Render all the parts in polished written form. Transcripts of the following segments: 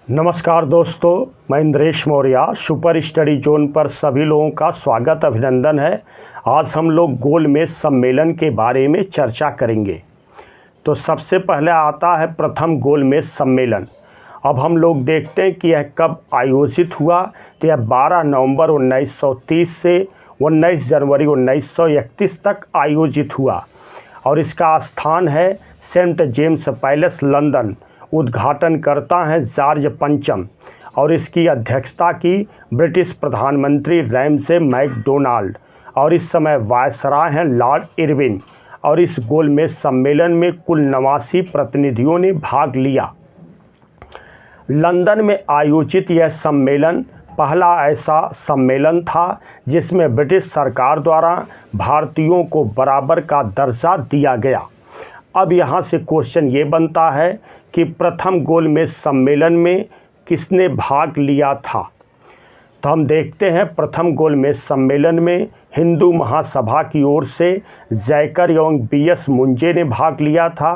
नमस्कार दोस्तों, मैं Indresh Maurya super study zone पर सभी लोगों का स्वागत अभिनंदन है। आज हम लोग गोलमेज सम्मेलन के बारे में चर्चा करेंगे। तो सबसे पहले आता है प्रथम गोलमेज सम्मेलन। अब हम लोग देखते हैं कि यह कब आयोजित हुआ। तो यह 12 नवंबर 1930 से 19 जनवरी 1931 तक आयोजित हुआ और इसका स्थान है सेंट जेम्स पैलेस, लंदन। उद्घाटन करता है जॉर्ज पंचम और इसकी अध्यक्षता की ब्रिटिश प्रधानमंत्री रैमसे मैकडोनाल्ड और इस समय वायसराय हैं लॉर्ड इरविन। और इस गोलमेज सम्मेलन में कुल 89 प्रतिनिधियों ने भाग लिया। लंदन में आयोजित यह सम्मेलन पहला ऐसा सम्मेलन था जिसमें ब्रिटिश सरकार द्वारा भारतीयों को बराबर का दर्जा दिया गया। अब यहाँ से क्वेश्चन ये बनता है कि प्रथम गोलमेज सम्मेलन में किसने भाग लिया था। तो हम देखते हैं प्रथम गोलमेज सम्मेलन में हिंदू महासभा की ओर से जयकर एवं बीएस मुंजे ने भाग लिया था।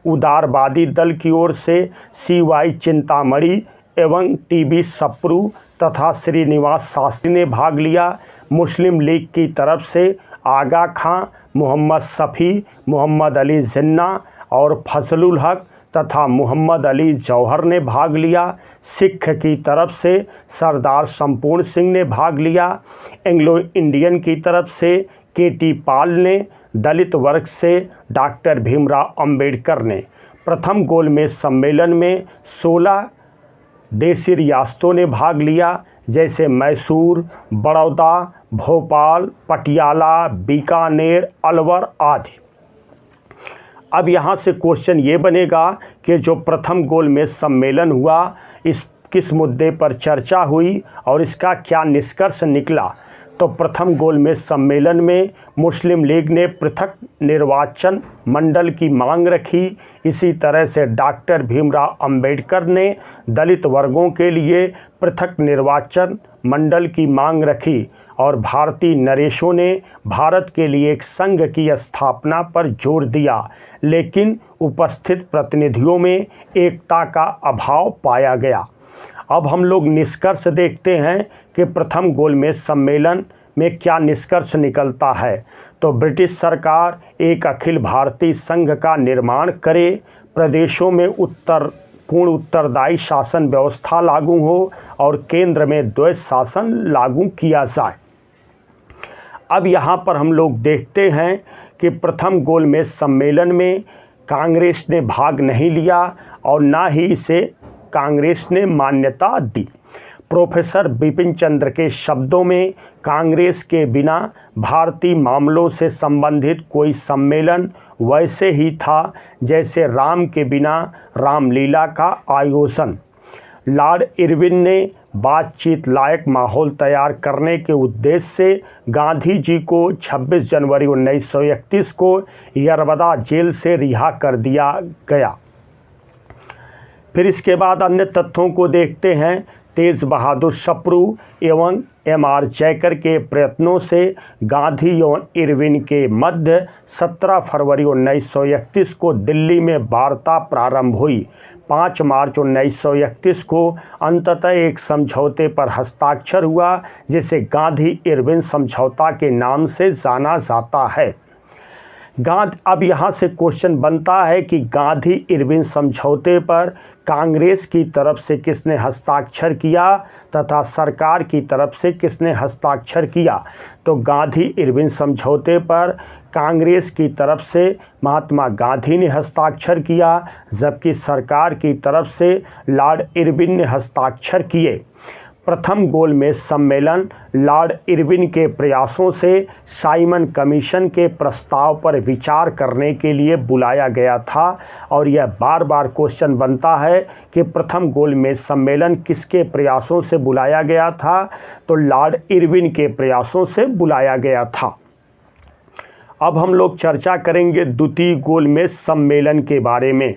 उदारवादी दल की ओर से CY चिंतामणि एवं TB सप्रू तथा श्रीनिवास शास्त्री ने भाग लिया। मुस्लिम लीग की तरफ से आगा खां, मोहम्मद शफी, मोहम्मद अली जिन्ना और फजलुल हक तथा मोहम्मद अली जौहर ने भाग लिया। सिख की तरफ से सरदार संपूर्ण सिंह ने भाग लिया। एंग्लो इंडियन की तरफ से KT पाल ने, दलित वर्ग से डॉक्टर भीमराव अंबेडकर ने। प्रथम गोलमेज सम्मेलन में 16 देसी रियासतों ने भाग लिया, जैसे मैसूर, बड़ौदा, भोपाल, पटियाला, बीकानेर, अलवर आदि। अब यहाँ से क्वेश्चन ये बनेगा कि जो प्रथम गोलमेज सम्मेलन हुआ इस किस मुद्दे पर चर्चा हुई और इसका क्या निष्कर्ष निकला। तो प्रथम गोलमेज सम्मेलन में मुस्लिम लीग ने पृथक निर्वाचन मंडल की मांग रखी। इसी तरह से डॉक्टर भीमराव अंबेडकर ने दलित वर्गों के लिए पृथक निर्वाचन मंडल की मांग रखी और भारतीय नरेशों ने भारत के लिए एक संघ की स्थापना पर जोर दिया, लेकिन उपस्थित प्रतिनिधियों में एकता का अभाव पाया गया। अब हम लोग निष्कर्ष देखते हैं कि प्रथम गोलमेज सम्मेलन में क्या निष्कर्ष निकलता है। तो ब्रिटिश सरकार एक अखिल भारतीय संघ का निर्माण करे, प्रदेशों में पूर्ण उत्तरदायी शासन व्यवस्था लागू हो और केंद्र में द्वैध शासन लागू किया जाए। अब यहाँ पर हम लोग देखते हैं कि प्रथम गोलमेज सम्मेलन में कांग्रेस ने भाग नहीं लिया और ना ही इसे कांग्रेस ने मान्यता दी। प्रोफेसर बिपिन चंद्र के शब्दों में कांग्रेस के बिना भारतीय मामलों से संबंधित कोई सम्मेलन वैसे ही था जैसे राम के बिना रामलीला का आयोजन। लॉर्ड इरविन ने बातचीत लायक माहौल तैयार करने के उद्देश्य से गांधी जी को 26 जनवरी 1931 को यरवदा जेल से रिहा कर दिया गया। फिर इसके बाद अन्य तथ्यों को देखते हैं। तेज बहादुर सप्रू एवं MR जयकर के प्रयत्नों से गांधी एवं इरविन के मध्य 17 फरवरी 1931 को दिल्ली में वार्ता प्रारंभ हुई। 5 मार्च 1931 को अंततः एक समझौते पर हस्ताक्षर हुआ, जिसे गांधी इरविन समझौता के नाम से जाना जाता है। अब यहाँ से क्वेश्चन बनता है कि गांधी इरविन समझौते पर कांग्रेस की तरफ से किसने हस्ताक्षर किया तथा सरकार की तरफ से किसने हस्ताक्षर किया। तो गांधी इरविन समझौते पर कांग्रेस की तरफ से महात्मा गांधी ने हस्ताक्षर किया, जबकि सरकार की तरफ से लॉर्ड इरविन ने हस्ताक्षर किए। प्रथम गोलमेज सम्मेलन लॉर्ड इरविन के प्रयासों से साइमन कमीशन के प्रस्ताव पर विचार करने के लिए बुलाया गया था और यह बार बार क्वेश्चन बनता है कि प्रथम गोलमेज सम्मेलन किसके प्रयासों से बुलाया गया था। तो लॉर्ड इरविन के प्रयासों से बुलाया गया था। अब हम लोग चर्चा करेंगे द्वितीय गोलमेज सम्मेलन के बारे में।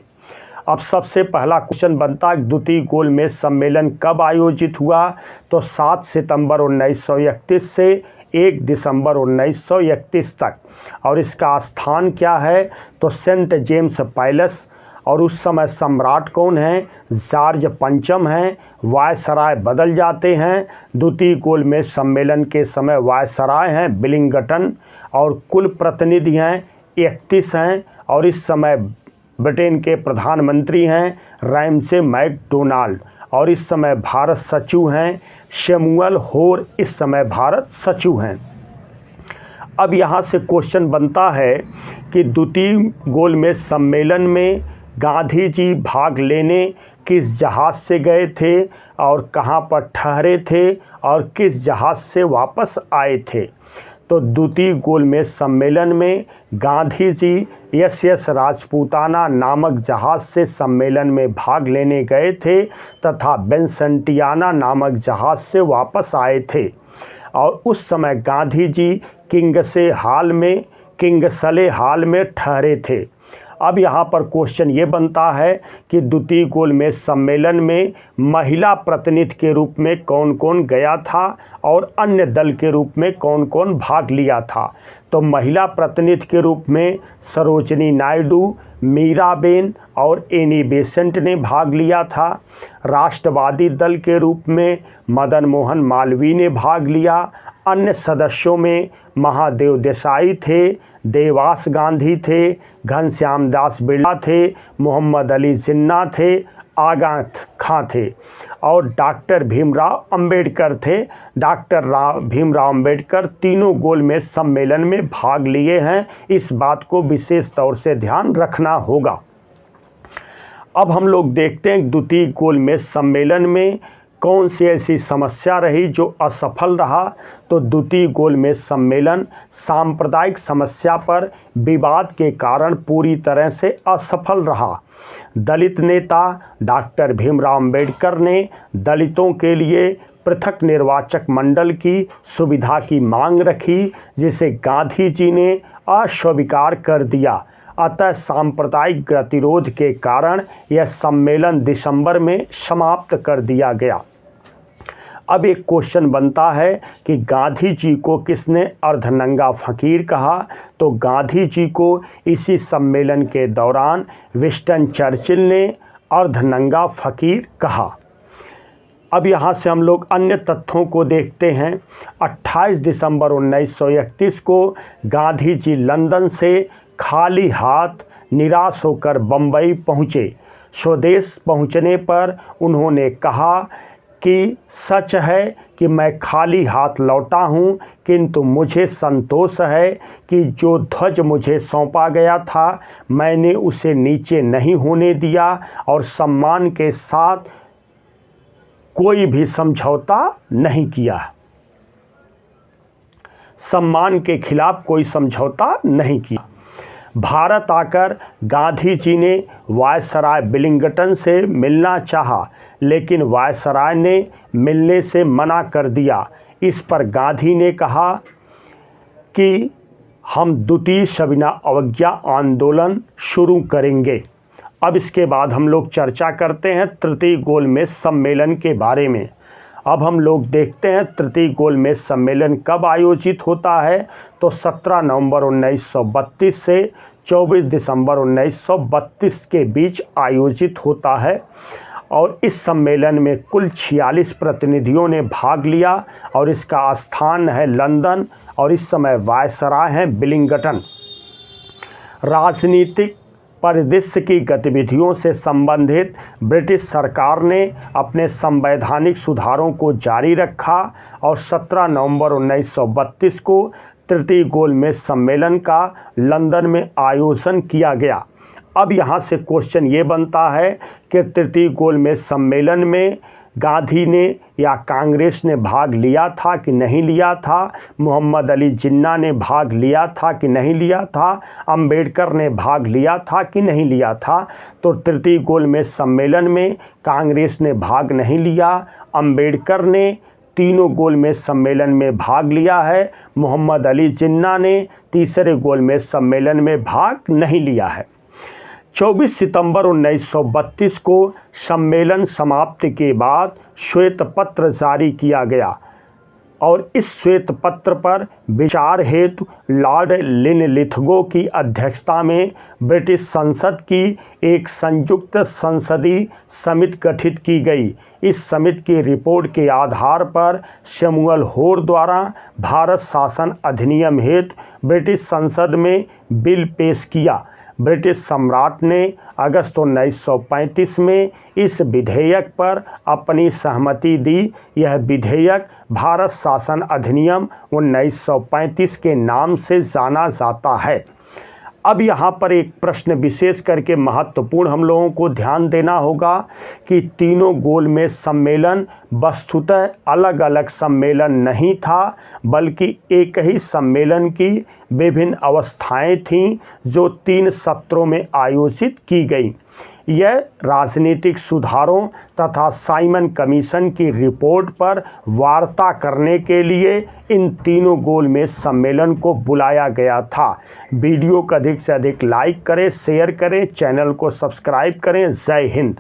अब सबसे पहला क्वेश्चन बनता है द्वितीय गोलमेज सम्मेलन कब आयोजित हुआ। तो 7 सितंबर 1931 से 1 दिसंबर 1931 तक। और इसका स्थान क्या है। तो सेंट जेम्स पैलेस और उस समय सम्राट कौन हैं? जॉर्ज पंचम हैं। वायसराय बदल जाते हैं। द्वितीय गोलमेज सम्मेलन के समय वायसराय हैं विलिंगटन और कुल प्रतिनिधि हैं 31 हैं और इस समय ब्रिटेन के प्रधानमंत्री हैं रैमसे मैकडोनाल्ड और इस समय भारत सचिव हैं शैमुअल होर, इस समय भारत सचिव हैं। अब यहाँ से क्वेश्चन बनता है कि द्वितीय गोलमेज सम्मेलन में गांधी जी भाग लेने किस जहाज़ से गए थे और कहाँ पर ठहरे थे और किस जहाज़ से वापस आए थे? तो द्वितीय गोलमेज सम्मेलन में गांधी जी SS राजपूताना नामक जहाज़ से सम्मेलन में भाग लेने गए थे तथा बेंसंटियाना नामक जहाज़ से वापस आए थे और उस समय गांधी जी किंगसले हाल में ठहरे थे। अब यहाँ पर क्वेश्चन ये बनता है कि द्वितीय गोलमेज सम्मेलन में महिला प्रतिनिधि के रूप में कौन कौन गया था और अन्य दल के रूप में कौन कौन भाग लिया था? तो महिला प्रतिनिधि के रूप में सरोजिनी नायडू, मीराबेन और एनी बेसेंट ने भाग लिया था। राष्ट्रवादी दल के रूप में मदन मोहन मालवीय ने भाग लिया। अन्य सदस्यों में महादेव देसाई थे, देवास गांधी थे, घनश्याम दास बिरला थे, मोहम्मद अली जिन्ना थे, आगा खां थे और डॉक्टर भीमराव अंबेडकर थे। भीमराव अंबेडकर तीनों गोलमेज सम्मेलन में भाग लिए हैं, इस बात को विशेष तौर से ध्यान रखना होगा। अब हम लोग देखते हैं द्वितीय गोलमेज सम्मेलन में कौन सी ऐसी समस्या रही जो असफल रहा। तो द्वितीय गोलमेज सम्मेलन सांप्रदायिक समस्या पर विवाद के कारण पूरी तरह से असफल रहा। दलित नेता डॉक्टर भीमराव अंबेडकर ने दलितों के लिए पृथक निर्वाचक मंडल की सुविधा की मांग रखी, जिसे गांधी जी ने अस्वीकार कर दिया। अतः सांप्रदायिक गतिरोध के कारण यह सम्मेलन दिसंबर में समाप्त कर दिया गया। अब एक क्वेश्चन बनता है कि गांधी जी को किसने अर्धनंगा फकीर कहा? तो गांधी जी को इसी सम्मेलन के दौरान विंस्टन चर्चिल ने अर्धनंगा फकीर कहा। अब यहाँ से हम लोग अन्य तथ्यों को देखते हैं। 28 दिसंबर 1931 को गांधी जी लंदन से खाली हाथ निराश होकर बम्बई पहुँचे। स्वदेश पहुँचने पर उन्होंने कहा कि सच है कि मैं खाली हाथ लौटा हूँ, किंतु मुझे संतोष है कि जो ध्वज मुझे सौंपा गया था मैंने उसे नीचे नहीं होने दिया और सम्मान के साथ कोई भी समझौता नहीं किया। सम्मान के खिलाफ कोई समझौता नहीं किया। भारत आकर गांधी जी ने वायसराय विलिंगटन से मिलना चाहा, लेकिन वायसराय ने मिलने से मना कर दिया। इस पर गांधी ने कहा कि हम द्वितीय सविनय अवज्ञा आंदोलन शुरू करेंगे। अब इसके बाद हम लोग चर्चा करते हैं तृतीय गोलमेज सम्मेलन के बारे में। अब हम लोग देखते हैं तृतीय गोलमेज सम्मेलन कब आयोजित होता है। तो 17 नवंबर 1932 से 24 दिसंबर 1932 के बीच आयोजित होता है और इस सम्मेलन में कुल 46 प्रतिनिधियों ने भाग लिया और इसका स्थान है लंदन और इस समय वायसराय हैं विलिंगटन। राजनीतिक परिदृश्य की गतिविधियों से संबंधित ब्रिटिश सरकार ने अपने संवैधानिक सुधारों को जारी रखा और 17 नवंबर 1932 को तृतीय गोलमेज सम्मेलन का लंदन में आयोजन किया गया। अब यहाँ से क्वेश्चन ये बनता है कि तृतीय गोलमेज सम्मेलन में गांधी ने या कांग्रेस ने भाग लिया था कि नहीं लिया था? मोहम्मद अली जिन्ना ने भाग लिया था कि नहीं लिया था? अंबेडकर ने भाग लिया था कि नहीं लिया था? तो तृतीय गोलमेज सम्मेलन में कांग्रेस ने भाग नहीं लिया। अंबेडकर ने तीनों गोलमेज सम्मेलन में भाग लिया है। मोहम्मद अली जिन्ना ने तीसरे गोलमेज सम्मेलन में भाग नहीं लिया है। 24 सितंबर 1932 को सम्मेलन समाप्ति के बाद श्वेत पत्र जारी किया गया। और इस श्वेत पत्र पर विचार हेतु लॉर्ड लिनलिथगो की अध्यक्षता में ब्रिटिश संसद की एक संयुक्त संसदीय समिति गठित की गई। इस समिति की रिपोर्ट के आधार पर शैमुअल होर द्वारा भारत शासन अधिनियम हेतु ब्रिटिश संसद में बिल पेश किया। ब्रिटिश सम्राट ने अगस्त 1935 में इस विधेयक पर अपनी सहमति दी। यह विधेयक भारत शासन अधिनियम 1935 के नाम से जाना जाता है। अब यहाँ पर एक प्रश्न विशेष करके महत्वपूर्ण हम लोगों को ध्यान देना होगा कि तीनों गोलमेज सम्मेलन वस्तुतः अलग अलग सम्मेलन नहीं था, बल्कि एक ही सम्मेलन की विभिन्न अवस्थाएं थीं जो 3 सत्रों में आयोजित की गई। यह राजनीतिक सुधारों तथा साइमन कमीशन की रिपोर्ट पर वार्ता करने के लिए इन तीनों गोलमेज सम्मेलन को बुलाया गया था। वीडियो को अधिक से अधिक लाइक करें, शेयर करें, चैनल को सब्सक्राइब करें। जय हिंद।